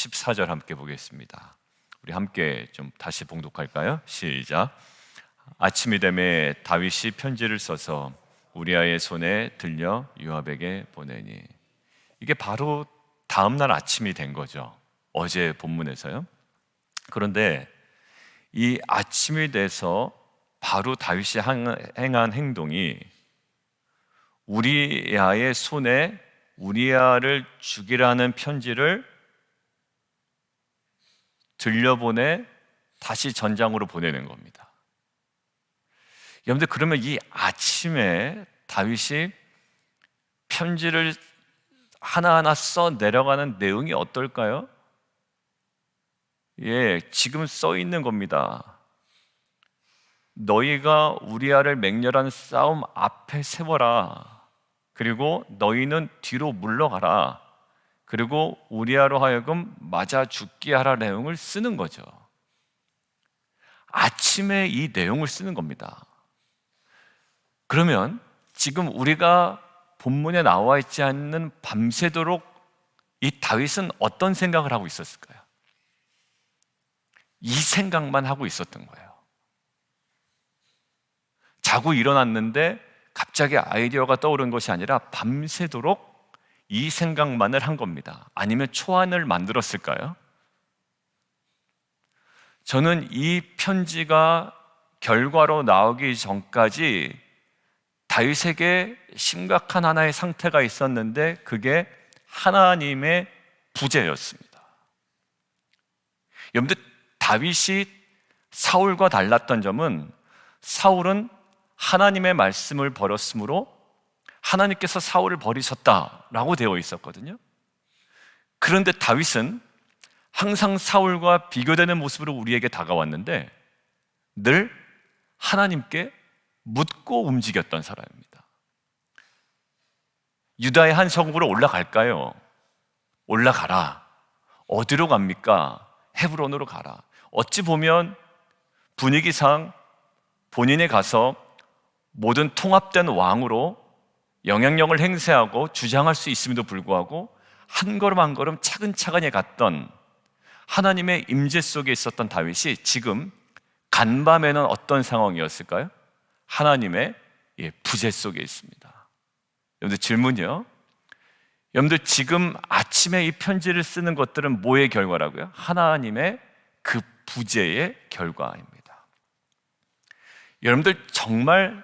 14절 함께 보겠습니다. 우리 함께 좀 다시 봉독할까요? 시작. 아침이 되매 다윗이 편지를 써서 우리아의 손에 들려 요압에게 보내니. 이게 바로 다음날 아침이 된 거죠. 어제 본문에서요. 그런데 이 아침이 돼서 바로 다윗이 행한 행동이 우리아의 손에 우리아를 죽이라는 편지를 들려보내 다시 전장으로 보내는 겁니다. 여러분들, 그러면 이 아침에 다윗이 편지를 하나하나 써 내려가는 내용이 어떨까요? 지금 써 있는 겁니다. 너희가 우리아를 맹렬한 싸움 앞에 세워라. 그리고 너희는 뒤로 물러가라. 그리고 우리아로 하여금 맞아 죽게 하라 내용을 쓰는 거죠. 아침에 이 내용을 쓰는 겁니다. 그러면 지금 우리가 본문에 나와 있지 않는 밤새도록 이 다윗은 어떤 생각을 하고 있었을까요? 이 생각만 하고 있었던 거예요. 자고 일어났는데 갑자기 아이디어가 떠오른 것이 아니라 밤새도록 이 생각만을 한 겁니다. 아니면 초안을 만들었을까요? 저는 이 편지가 결과로 나오기 전까지 다윗에게 심각한 하나의 상태가 있었는데 그게 하나님의 부재였습니다. 여러분들, 다윗이 사울과 달랐던 점은 사울은 하나님의 말씀을 버렸으므로 하나님께서 사울을 버리셨다라고 되어 있었거든요. 그런데 다윗은 항상 사울과 비교되는 모습으로 우리에게 다가왔는데 늘 하나님께 묻고 움직였던 사람입니다. 유다의 한 성읍으로 올라갈까요? 올라가라. 어디로 갑니까? 헤브론으로 가라. 어찌 보면 분위기상 본인이 가서 모든 통합된 왕으로 영향력을 행사하고 주장할 수 있음에도 불구하고 한 걸음 한 걸음 차근차근히 갔던 하나님의 임재 속에 있었던 다윗이 지금 간밤에는 어떤 상황이었을까요? 하나님의 부재 속에 있습니다. 여러분들, 질문이요. 여러분들, 지금 아침에 이 편지를 쓰는 것들은 뭐의 결과라고요? 하나님의 그 부재의 결과입니다. 여러분들, 정말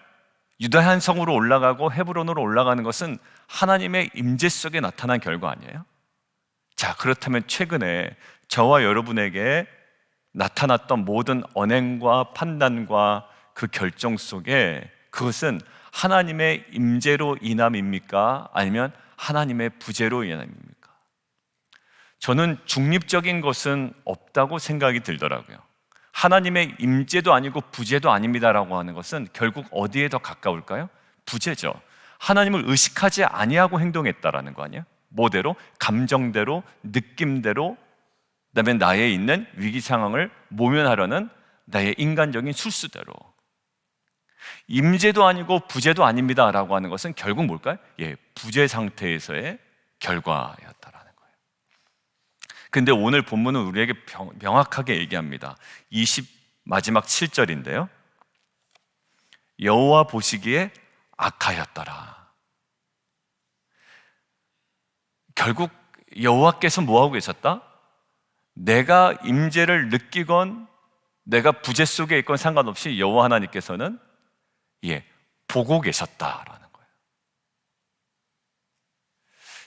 유다의 한 성으로 올라가고 헤브론으로 올라가는 것은 하나님의 임재 속에 나타난 결과 아니에요? 자, 그렇다면 최근에 저와 여러분에게 나타났던 모든 언행과 판단과 그 결정 속에 그것은 하나님의 임재로 인함입니까? 아니면 하나님의 부재로 인함입니까? 저는 중립적인 것은 없다고 생각이 들더라고요. 하나님의 임재도 아니고 부재도 아닙니다라고 하는 것은 결국 어디에 더 가까울까요? 부재죠. 하나님을 의식하지 아니하고 행동했다라는 거 아니에요? 뭐대로? 감정대로, 느낌대로, 그다음에 나에 있는 위기 상황을 모면하려는 나의 인간적인 술수대로. 임재도 아니고 부재도 아닙니다라고 하는 것은 결국 뭘까요? 부재 상태에서의 결과였다라는 거예요. 근데 오늘 본문은 우리에게 명확하게 얘기합니다. 마지막 7절인데요. 여호와 보시기에 악하였더라. 결국 여호와께서 뭐하고 계셨다? 내가 임재를 느끼건 내가 부재 속에 있건 상관없이 여호와 하나님께서는 보고 계셨다라는 거예요.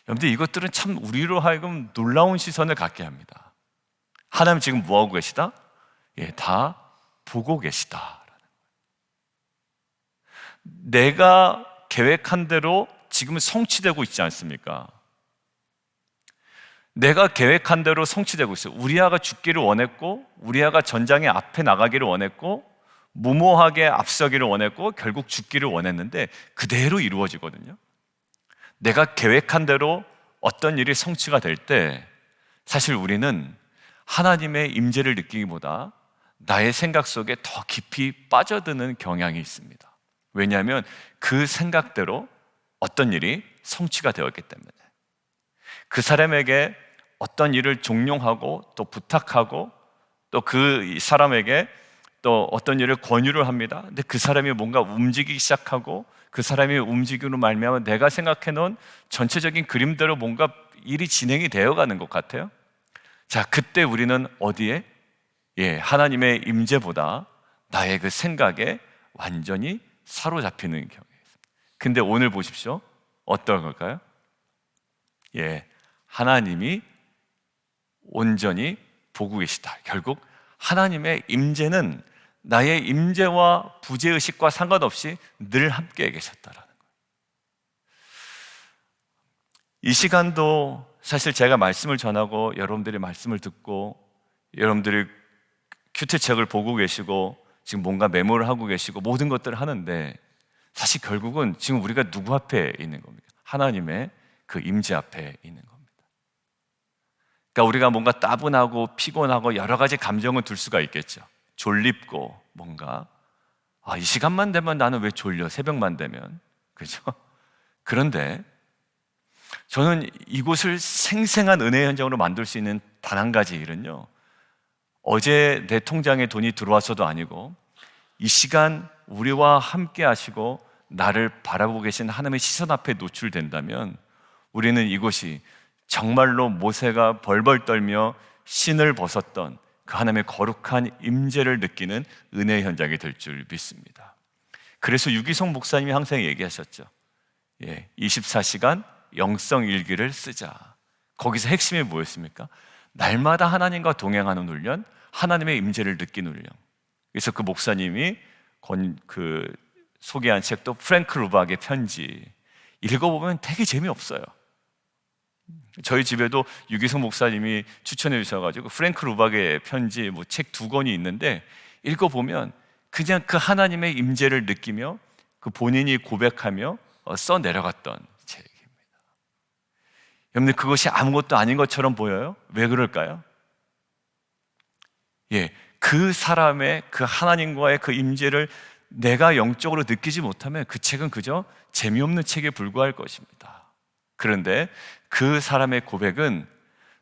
여러분들, 이것들은 참 우리로 하여금 놀라운 시선을 갖게 합니다. 하나님 지금 뭐하고 계시다? 다 보고 계시다라는 거예요. 내가 계획한 대로 지금 성취되고 있지 않습니까? 내가 계획한 대로 성취되고 있어요. 우리아가 죽기를 원했고, 우리아가 전장의 앞에 나가기를 원했고, 무모하게 앞서기를 원했고, 결국 죽기를 원했는데 그대로 이루어지거든요. 내가 계획한 대로 어떤 일이 성취가 될 때 사실 우리는 하나님의 임재를 느끼기보다 나의 생각 속에 더 깊이 빠져드는 경향이 있습니다. 왜냐하면 그 생각대로 어떤 일이 성취가 되었기 때문에. 그 사람에게 어떤 일을 종용하고 또 부탁하고 또 그 사람에게 또 어떤 일을 권유를 합니다. 근데 그 사람이 뭔가 움직이기 시작하고 그 사람이 움직임으로 말미암아 내가 생각해 놓은 전체적인 그림대로 뭔가 일이 진행이 되어가는 것 같아요. 자, 그때 우리는 어디에? 하나님의 임재보다 나의 그 생각에 완전히 사로잡히는 경우에 있습니다. 근데 오늘 보십시오. 어떤 걸까요? 하나님이 온전히 보고 계시다. 결국 하나님의 임재는 나의 임재와 부재의식과 상관없이 늘 함께 계셨다라는 거예요. 이 시간도 사실 제가 말씀을 전하고 여러분들이 말씀을 듣고 여러분들이 큐티책을 보고 계시고 지금 뭔가 메모를 하고 계시고 모든 것들을 하는데 사실 결국은 지금 우리가 누구 앞에 있는 겁니까? 하나님의 그 임재 앞에 있는 겁니다. 그러니까 우리가 뭔가 따분하고 피곤하고 여러 가지 감정을 둘 수가 있겠죠. 졸립고 뭔가 이 시간만 되면 나는 왜 졸려? 새벽만 되면. 그죠? 그런데 저는 이곳을 생생한 은혜의 현장으로 만들 수 있는 단 한 가지 일은요, 어제 내 통장에 돈이 들어와서도 아니고 이 시간 우리와 함께 하시고 나를 바라보고 계신 하나님의 시선 앞에 노출된다면 우리는 이곳이 정말로 모세가 벌벌 떨며 신을 벗었던 그 하나님의 거룩한 임재를 느끼는 은혜의 현장이 될 줄 믿습니다. 그래서 유기성 목사님이 항상 얘기하셨죠. 24시간 영성 일기를 쓰자. 거기서 핵심이 뭐였습니까? 날마다 하나님과 동행하는 훈련, 하나님의 임재를 느끼는 훈련. 그래서 그 목사님이 소개한 책도 프랭크 루박의 편지, 읽어보면 되게 재미없어요. 저희 집에도 유기성 목사님이 추천해 주셔가지고 프랭크 루박의 편지 책 2권이 있는데 읽어보면 그냥 그 하나님의 임재를 느끼며 그 본인이 고백하며 써 내려갔던 책입니다. 여러분들, 그것이 아무것도 아닌 것처럼 보여요? 왜 그럴까요? 그 사람의 그 하나님과의 그 임재를 내가 영적으로 느끼지 못하면 그 책은 그저 재미없는 책에 불과할 것입니다. 그런데 그 사람의 고백은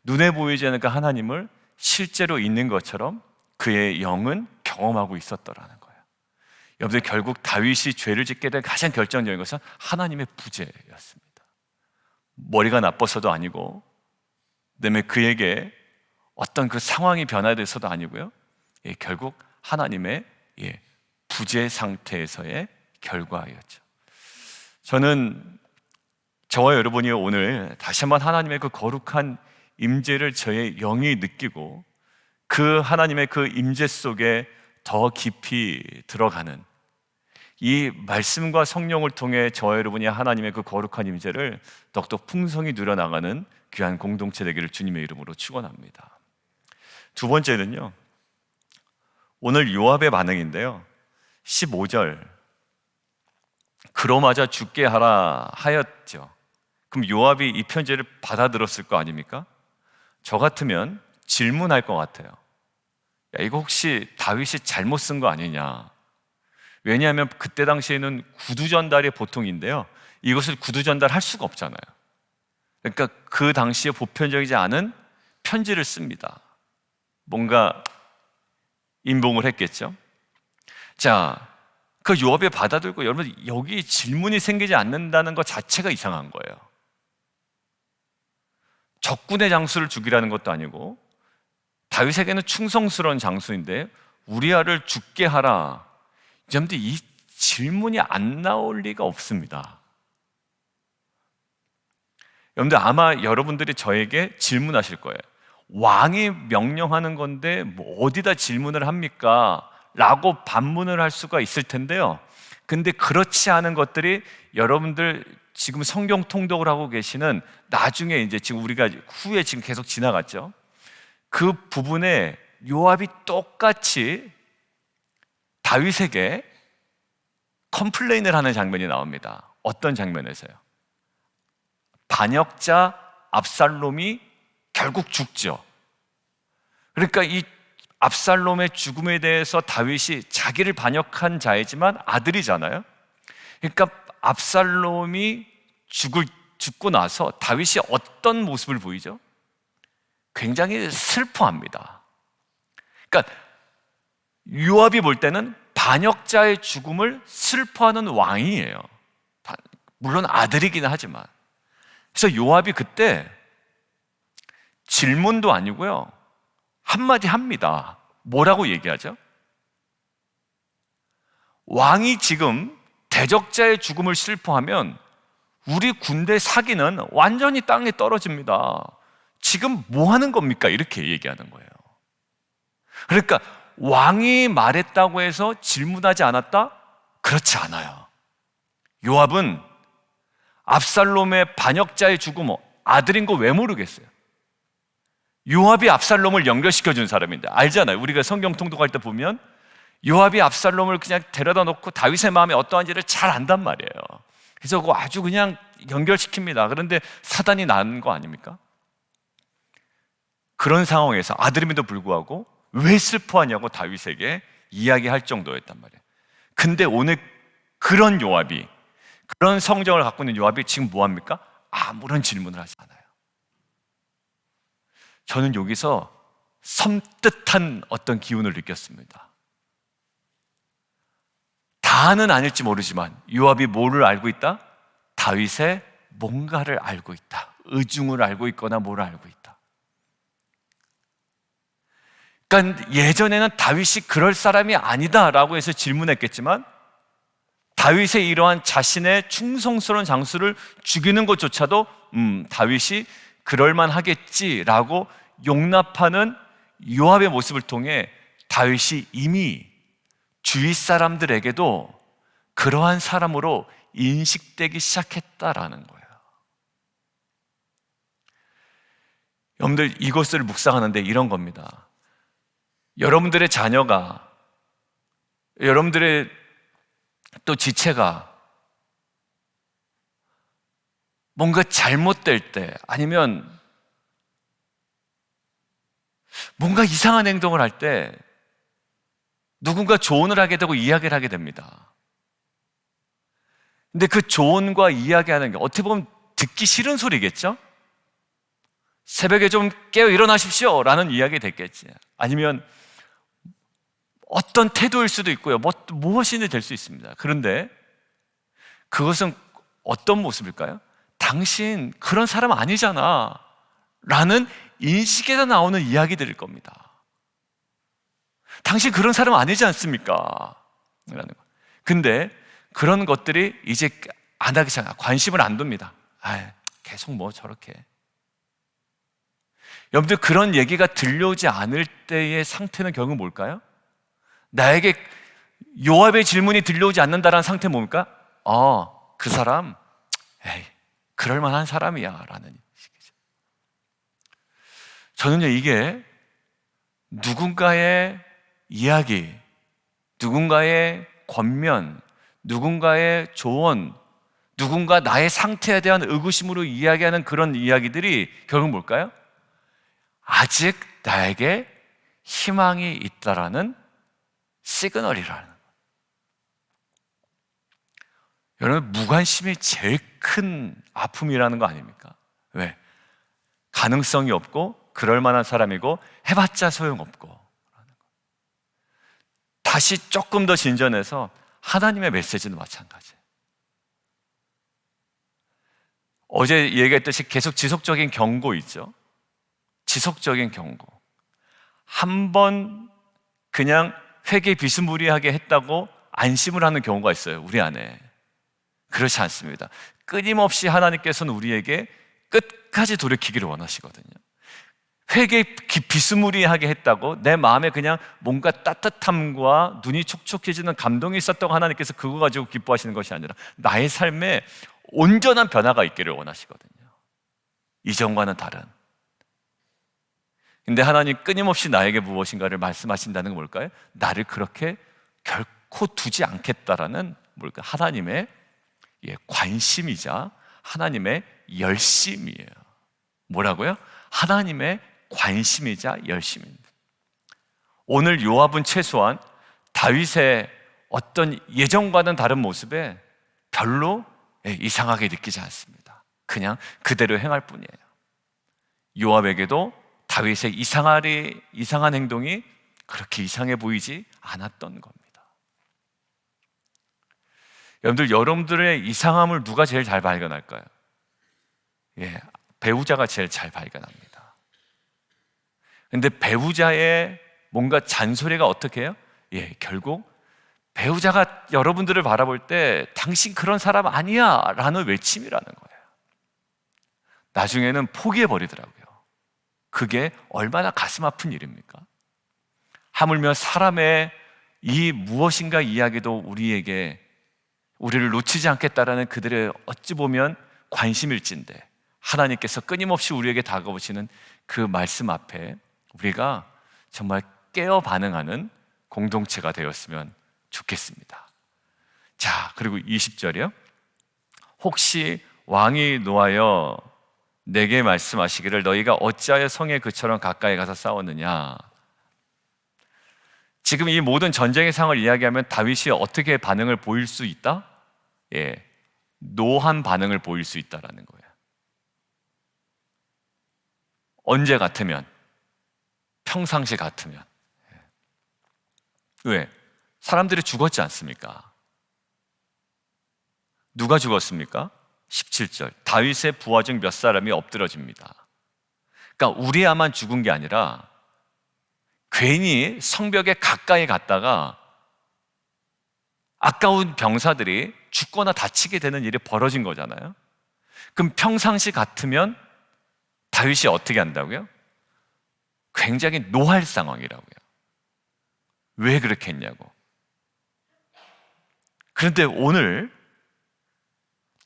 눈에 보이지 않는 그 하나님을 실제로 있는 것처럼 그의 영은 경험하고 있었더라는 거예요. 여러분들, 결국 다윗이 죄를 짓게 된 가장 결정적인 것은 하나님의 부재였습니다. 머리가 나빠서도 아니고, 그다음에 그에게 어떤 그 상황이 변화돼서도 아니고요. 결국 하나님의 부재 상태에서의 결과였죠. 저는 저와 여러분이 오늘 다시 한번 하나님의 그 거룩한 임재를 저의 영이 느끼고 그 하나님의 그 임재 속에 더 깊이 들어가는 이 말씀과 성령을 통해 저와 여러분이 하나님의 그 거룩한 임재를 더욱더 풍성히 누려나가는 귀한 공동체 되기를 주님의 이름으로 축원합니다. 두 번째는요, 오늘 요압의 반응인데요, 15절 그러마자 죽게 하라 하였죠. 그럼 요압이 이 편지를 받아들었을 거 아닙니까? 저 같으면 질문할 것 같아요. 야, 이거 혹시 다윗이 잘못 쓴 거 아니냐? 왜냐하면 그때 당시에는 구두 전달이 보통인데요, 이것을 구두 전달할 수가 없잖아요. 그러니까 그 당시에 보편적이지 않은 편지를 씁니다. 뭔가 임봉을 했겠죠. 자, 그 요압이 받아들고, 여러분, 여기 질문이 생기지 않는다는 것 자체가 이상한 거예요. 적군의 장수를 죽이라는 것도 아니고 다윗에게는 충성스러운 장수인데 우리아를 죽게 하라. 여러분들, 이 질문이 안 나올 리가 없습니다. 여러분들, 아마 여러분들이 저에게 질문하실 거예요. 왕이 명령하는 건데 뭐 어디다 질문을 합니까? 라고 반문을 할 수가 있을 텐데요, 근데 그렇지 않은 것들이 여러분들 지금 성경 통독을 하고 계시는 나중에 이제 지금 우리가 후에 지금 계속 지나갔죠. 그 부분에 요압이 똑같이 다윗에게 컴플레인을 하는 장면이 나옵니다. 어떤 장면에서요? 반역자 압살롬이 결국 죽죠. 그러니까 이 압살롬의 죽음에 대해서 다윗이 자기를 반역한 자이지만 아들이잖아요. 그러니까 압살롬이 죽고 나서 다윗이 어떤 모습을 보이죠? 굉장히 슬퍼합니다. 그러니까 요압이 볼 때는 반역자의 죽음을 슬퍼하는 왕이에요. 물론 아들이긴 하지만. 그래서 요압이 그때 질문도 아니고요, 한마디 합니다. 뭐라고 얘기하죠? 왕이 지금 대적자의 죽음을 슬퍼하면 우리 군대 사기는 완전히 땅에 떨어집니다. 지금 뭐 하는 겁니까? 이렇게 얘기하는 거예요. 그러니까 왕이 말했다고 해서 질문하지 않았다? 그렇지 않아요. 요압은 압살롬의 반역자의 죽음, 아들인 거 왜 모르겠어요? 요압이 압살롬을 연결시켜 준 사람인데, 알잖아요. 우리가 성경 통독할 때 보면 요압이 압살롬을 그냥 데려다 놓고 다윗의 마음이 어떠한지를 잘 안단 말이에요. 그래서 그거 아주 그냥 연결시킵니다. 그런데 사단이 난 거 아닙니까? 그런 상황에서 아들임에도 불구하고 왜 슬퍼하냐고 다윗에게 이야기할 정도였단 말이에요. 근데 오늘 그런 요압이, 그런 성정을 갖고 있는 요압이 지금 뭐합니까? 아무런 질문을 하지 않아요. 저는 여기서 섬뜩한 어떤 기운을 느꼈습니다. 다는 아닐지 모르지만 요압이 뭐를 알고 있다? 다윗의 뭔가를 알고 있다. 의중을 알고 있거나 뭐를 알고 있다. 그러니까 예전에는 다윗이 그럴 사람이 아니다라고 해서 질문했겠지만, 다윗의 이러한 자신의 충성스러운 장수를 죽이는 것조차도 다윗이 그럴만 하겠지라고 용납하는 요압의 모습을 통해 다윗이 이미 주위 사람들에게도 그러한 사람으로 인식되기 시작했다라는 거예요. 여러분들, 이것을 묵상하는데 이런 겁니다. 여러분들의 자녀가, 여러분들의 또 지체가 뭔가 잘못될 때, 아니면 뭔가 이상한 행동을 할 때 누군가 조언을 하게 되고 이야기를 하게 됩니다. 근데 그 조언과 이야기하는 게 어떻게 보면 듣기 싫은 소리겠죠? 새벽에 좀 깨어 일어나십시오 라는 이야기 됐겠지. 아니면 어떤 태도일 수도 있고요, 무엇이든 될 수 있습니다. 그런데 그것은 어떤 모습일까요? 당신 그런 사람 아니잖아 라는 인식에서 나오는 이야기들일 겁니다. 당신 그런 사람 아니지 않습니까? 라는 거. 근데 그런 것들이 이제 안 하기 시작, 관심을 안 둡니다. 계속 뭐 저렇게. 여러분들, 그런 얘기가 들려오지 않을 때의 상태는 결국 뭘까요? 나에게 요압의 질문이 들려오지 않는다라는 상태는 뭡니까? 그 사람, 그럴 만한 사람이야 라는 식이죠. 저는요, 이게 누군가의 이야기, 누군가의 권면, 누군가의 조언, 누군가 나의 상태에 대한 의구심으로 이야기하는 그런 이야기들이 결국 뭘까요? 아직 나에게 희망이 있다라는 시그널이라는 거예요. 여러분, 무관심이 제일 큰 아픔이라는 거 아닙니까? 왜? 가능성이 없고 그럴 만한 사람이고 해봤자 소용없고. 다시 조금 더 진전해서 하나님의 메시지는 마찬가지예요. 어제 얘기했듯이 계속 지속적인 경고 있죠. 지속적인 경고. 한 번 그냥 회개 비스무리하게 했다고 안심을 하는 경우가 있어요, 우리 안에. 그렇지 않습니다. 끊임없이 하나님께서는 우리에게 끝까지 돌이키기를 원하시거든요. 회개 비스무리하게 했다고 내 마음에 그냥 뭔가 따뜻함과 눈이 촉촉해지는 감동이 있었다고 하나님께서 그거 가지고 기뻐하시는 것이 아니라 나의 삶에 온전한 변화가 있기를 원하시거든요. 이전과는 다른. 근데 하나님 끊임없이 나에게 무엇인가를 말씀하신다는 건 뭘까요? 나를 그렇게 결코 두지 않겠다라는 뭘까? 하나님의 관심이자 하나님의 열심이에요. 뭐라고요? 하나님의 관심이자 열심입니다. 오늘 요압은 최소한 다윗의 어떤 예전과는 다른 모습에 별로 이상하게 느끼지 않습니다. 그냥 그대로 행할 뿐이에요. 요압에게도 다윗의 이상한 행동이 그렇게 이상해 보이지 않았던 겁니다. 여러분들의 이상함을 누가 제일 잘 발견할까요? 배우자가 제일 잘 발견합니다. 근데 배우자의 뭔가 잔소리가 어떻게 해요? 결국 배우자가 여러분들을 바라볼 때 당신 그런 사람 아니야 라는 외침이라는 거예요. 나중에는 포기해버리더라고요. 그게 얼마나 가슴 아픈 일입니까? 하물며 사람의 이 무엇인가 이야기도 우리를 놓치지 않겠다라는 그들의 어찌 보면 관심일진데 하나님께서 끊임없이 우리에게 다가오시는 그 말씀 앞에 우리가 정말 깨어 반응하는 공동체가 되었으면 좋겠습니다. 자, 그리고 20절이요. 혹시 왕이 노하여 내게 말씀하시기를 너희가 어찌하여 성에 그처럼 가까이 가서 싸웠느냐. 지금 이 모든 전쟁의 상황을 이야기하면 다윗이 어떻게 반응을 보일 수 있다? 노한 반응을 보일 수 있다라는 거예요. 언제 같으면? 평상시 같으면. 왜? 사람들이 죽었지 않습니까? 누가 죽었습니까? 17절 다윗의 부하 중 몇 사람이 엎드러집니다. 그러니까 우리야만 죽은 게 아니라 괜히 성벽에 가까이 갔다가 아까운 병사들이 죽거나 다치게 되는 일이 벌어진 거잖아요. 그럼 평상시 같으면 다윗이 어떻게 한다고요? 굉장히 노할 상황이라고요. 왜 그렇게 했냐고. 그런데 오늘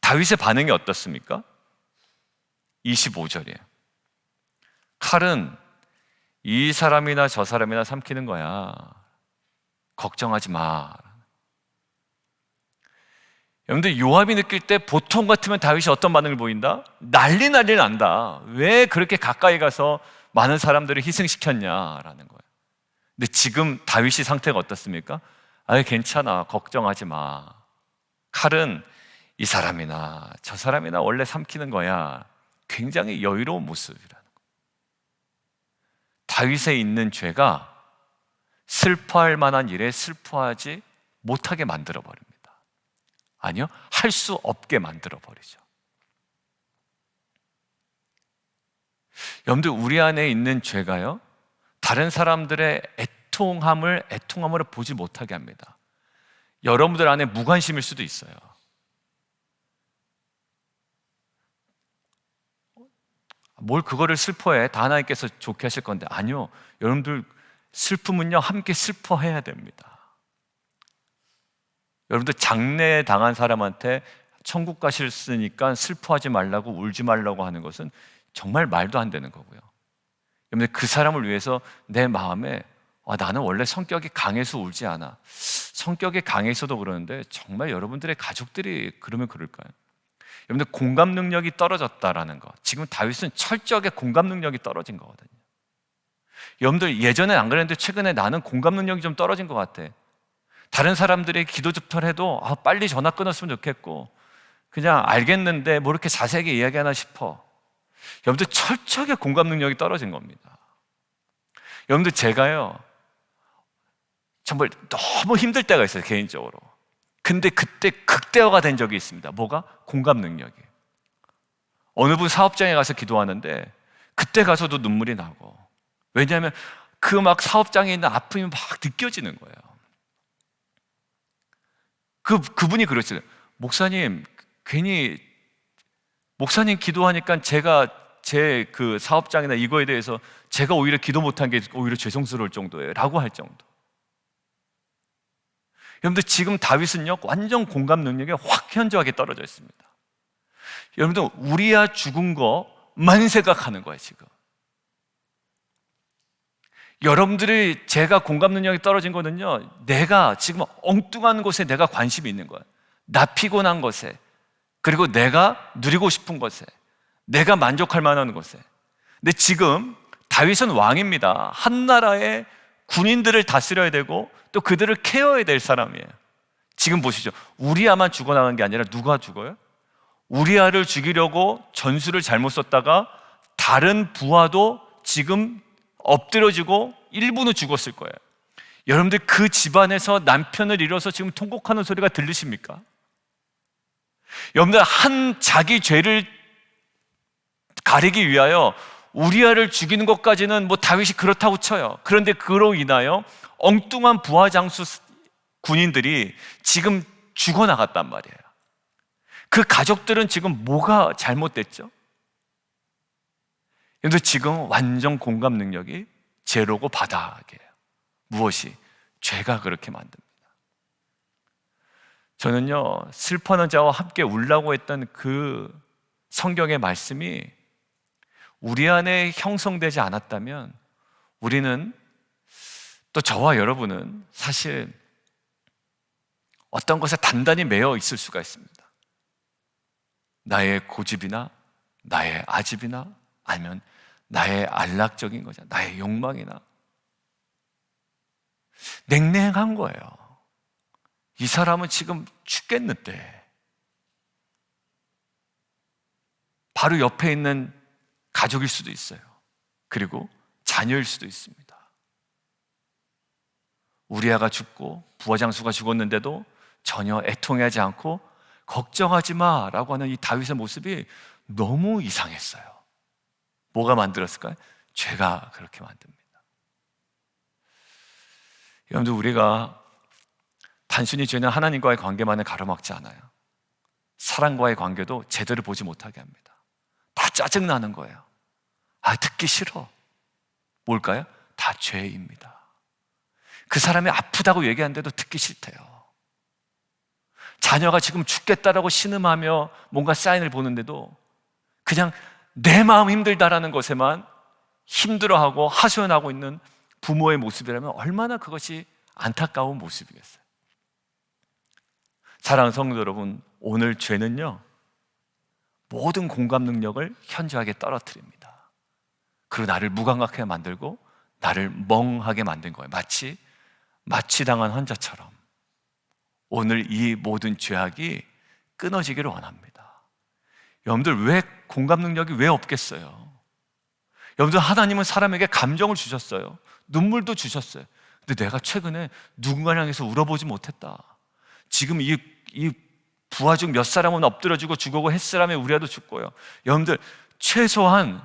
다윗의 반응이 어떻습니까? 25절이에요. 칼은 이 사람이나 저 사람이나 삼키는 거야. 걱정하지 마. 여러분들 요압이 느낄 때 보통 같으면 다윗이 어떤 반응을 보인다? 난리 난다. 왜 그렇게 가까이 가서 많은 사람들을 희생시켰냐라는 거예요. 근데 지금 다윗이 상태가 어떻습니까? 괜찮아. 걱정하지 마. 칼은 이 사람이나 저 사람이나 원래 삼키는 거야. 굉장히 여유로운 모습이라는 거예요. 다윗에 있는 죄가 슬퍼할 만한 일에 슬퍼하지 못하게 만들어 버립니다. 아니요, 할 수 없게 만들어 버리죠. 여러분들, 우리 안에 있는 죄가요, 다른 사람들의 애통함으로 보지 못하게 합니다. 여러분들 안에 무관심일 수도 있어요. 뭘 그거를 슬퍼해? 다 하나님께서 좋게 하실 건데. 아니요, 여러분들 슬픔은요 함께 슬퍼해야 됩니다. 여러분들 장례 당한 사람한테 천국 가셨으니까 슬퍼하지 말라고, 울지 말라고 하는 것은 정말 말도 안 되는 거고요. 여러분들 그 사람을 위해서 내 마음에 나는 원래 성격이 강해서 울지 않아. 성격이 강해서도 그러는데 정말 여러분들의 가족들이 그러면 그럴까요? 여러분들 공감 능력이 떨어졌다라는 거, 지금 다윗은 철저하게 공감 능력이 떨어진 거거든요. 여러분들 예전엔 안 그랬는데 최근에 나는 공감 능력이 좀 떨어진 것 같아. 다른 사람들이 기도 접촉해도 빨리 전화 끊었으면 좋겠고 그냥 알겠는데 뭐 이렇게 자세하게 이야기하나 싶어. 여러분들 철저하게 공감 능력이 떨어진 겁니다. 여러분들 제가요 정말 너무 힘들 때가 있어요, 개인적으로. 근데 그때 극대화가 된 적이 있습니다. 뭐가? 공감 능력이. 어느 분 사업장에 가서 기도하는데 그때 가서도 눈물이 나고, 왜냐하면 그 막 사업장에 있는 아픔이 막 느껴지는 거예요. 그분이 그러시더라고요. 목사님, 괜히 목사님 기도하니까 제가 제 그 사업장이나 이거에 대해서 제가 오히려 기도 못한 게 오히려 죄송스러울 정도예요 라고 할 정도. 여러분들 지금 다윗은요 완전 공감 능력이 확 현저하게 떨어져 있습니다. 여러분들 우리야 죽은 거만 생각하는 거예요 지금. 여러분들이 제가 공감 능력이 떨어진 거는요, 내가 지금 엉뚱한 곳에 내가 관심이 있는 거예요. 나 피곤한 것에, 그리고 내가 누리고 싶은 것에, 내가 만족할 만한 것에. 근데 지금 다윗은 왕입니다. 한 나라의 군인들을 다스려야 되고 또 그들을 케어해야 될 사람이에요. 지금 보시죠. 우리아만 죽어나간 게 아니라 누가 죽어요? 우리아를 죽이려고 전술을 잘못 썼다가 다른 부하도 지금 엎드려지고 1분 후 죽었을 거예요. 여러분들 그 집안에서 남편을 잃어서 지금 통곡하는 소리가 들리십니까? 여러분들 한 자기 죄를 가리기 위하여 우리아를 죽이는 것까지는 뭐 다윗이 그렇다고 쳐요. 그런데 그로 인하여 엉뚱한 부하장수 군인들이 지금 죽어나갔단 말이에요. 그 가족들은 지금 뭐가 잘못됐죠? 그런데 지금 완전 공감 능력이 제로고 바닥이에요. 무엇이? 죄가 그렇게 만듭니다. 저는요, 슬퍼하는 자와 함께 울라고 했던 그 성경의 말씀이 우리 안에 형성되지 않았다면 우리는, 또 저와 여러분은 사실 어떤 것에 단단히 매여 있을 수가 있습니다. 나의 고집이나 나의 아집이나 아니면 나의 안락적인 거잖아, 나의 욕망이나. 냉랭한 거예요. 이 사람은 지금 죽겠는데 바로 옆에 있는 가족일 수도 있어요. 그리고 자녀일 수도 있습니다. 우리아가 죽고 부하장수가 죽었는데도 전혀 애통하지 않고 걱정하지 마라고 하는 이 다윗의 모습이 너무 이상했어요. 뭐가 만들었을까요? 죄가 그렇게 만듭니다. 여러분들, 우리가 단순히 죄는 하나님과의 관계만을 가로막지 않아요. 사랑과의 관계도 제대로 보지 못하게 합니다. 다 짜증나는 거예요. 듣기 싫어. 뭘까요? 다 죄입니다. 그 사람이 아프다고 얘기하는데도 듣기 싫대요. 자녀가 지금 죽겠다라고 신음하며 뭔가 사인을 보는데도 그냥 내 마음 힘들다라는 것에만 힘들어하고 하소연하고 있는 부모의 모습이라면 얼마나 그것이 안타까운 모습이겠어요. 사랑하는 성도 여러분, 오늘 죄는요, 모든 공감 능력을 현저하게 떨어뜨립니다. 그리고 나를 무감각하게 만들고 나를 멍하게 만든 거예요. 마치 마취당한 환자처럼. 오늘 이 모든 죄악이 끊어지기를 원합니다. 여러분들, 왜 공감 능력이 왜 없겠어요? 여러분들, 하나님은 사람에게 감정을 주셨어요. 눈물도 주셨어요. 근데 내가 최근에 누군가를 향해서 울어보지 못했다. 지금 이 부하 중 몇 사람은 엎드려지고 죽고 햇사람의 우리아도 죽고요. 여러분들, 최소한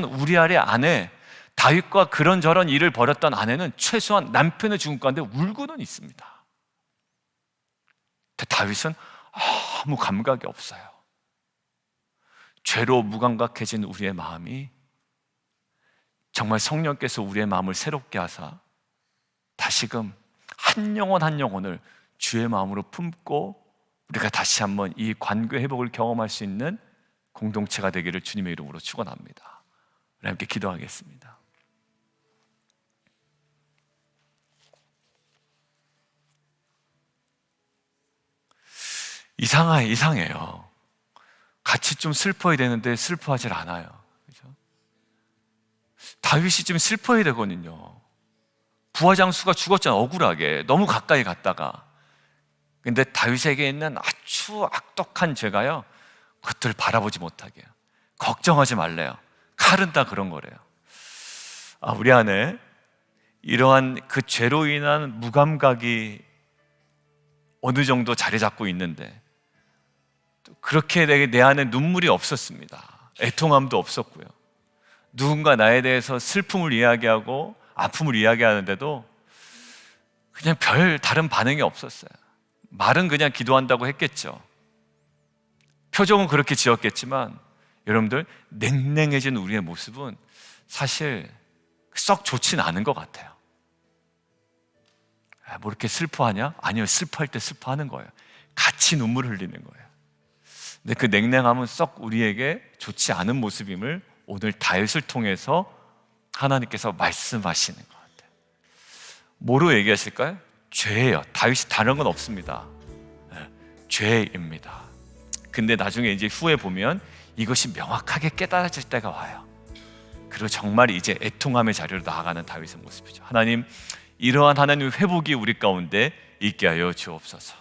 우리아의 아내 다윗과 그런저런 일을 벌였던 아내는 최소한 남편의 죽음 가운데 울고는 있습니다. 근데 다윗은 아무 감각이 없어요. 죄로 무감각해진 우리의 마음이 정말 성령께서 우리의 마음을 새롭게 하사 다시금 한 영혼 한 영혼을 주의 마음으로 품고 우리가 다시 한번 이 관계 회복을 경험할 수 있는 공동체가 되기를 주님의 이름으로 축원합니다. 우리 함께 기도하겠습니다. 이상해요. 같이 좀 슬퍼야 되는데 슬퍼하질 않아요. 그죠? 다윗이 좀 슬퍼야 되거든요. 부하장수가 죽었잖아요. 억울하게 너무 가까이 갔다가. 근데 다윗에게 있는 아주 악독한 죄가요, 그것들을 바라보지 못하게 해요. 걱정하지 말래요. 칼은 다 그런 거래요. 우리 안에 이러한 그 죄로 인한 무감각이 어느 정도 자리 잡고 있는데, 그렇게 내 안에 눈물이 없었습니다. 애통함도 없었고요. 누군가 나에 대해서 슬픔을 이야기하고 아픔을 이야기하는데도 그냥 별 다른 반응이 없었어요. 말은 그냥 기도한다고 했겠죠. 표정은 그렇게 지었겠지만, 여러분들, 냉랭해진 우리의 모습은 사실 썩 좋진 않은 것 같아요. 뭐 이렇게 슬퍼하냐? 아니요, 슬퍼할 때 슬퍼하는 거예요. 같이 눈물을 흘리는 거예요. 근데 그 냉랭함은 썩 우리에게 좋지 않은 모습임을 오늘 다윗을 통해서 하나님께서 말씀하시는 것 같아요. 뭐로 얘기하실까요? 죄예요. 다윗이 다른 건 없습니다. 죄입니다. 근데 나중에 이제 후에 보면 이것이 명확하게 깨달아질 때가 와요. 그리고 정말 이제 애통함의 자리로 나아가는 다윗의 모습이죠. 하나님, 이러한 하나님의 회복이 우리 가운데 있게 하여 주옵소서.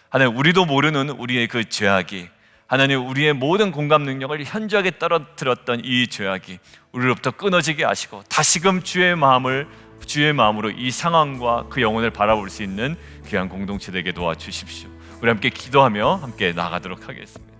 하나님, 우리도 모르는 우리의 그 죄악이 하나님, 우리의 모든 공감 능력을 현저하게 떨어뜨렸던 이 죄악이 우리로부터 끊어지게 하시고 다시금 주의 마음으로 이 상황과 그 영혼을 바라볼 수 있는 귀한 공동체 되게 도와주십시오. 우리 함께 기도하며 함께 나아가도록 하겠습니다.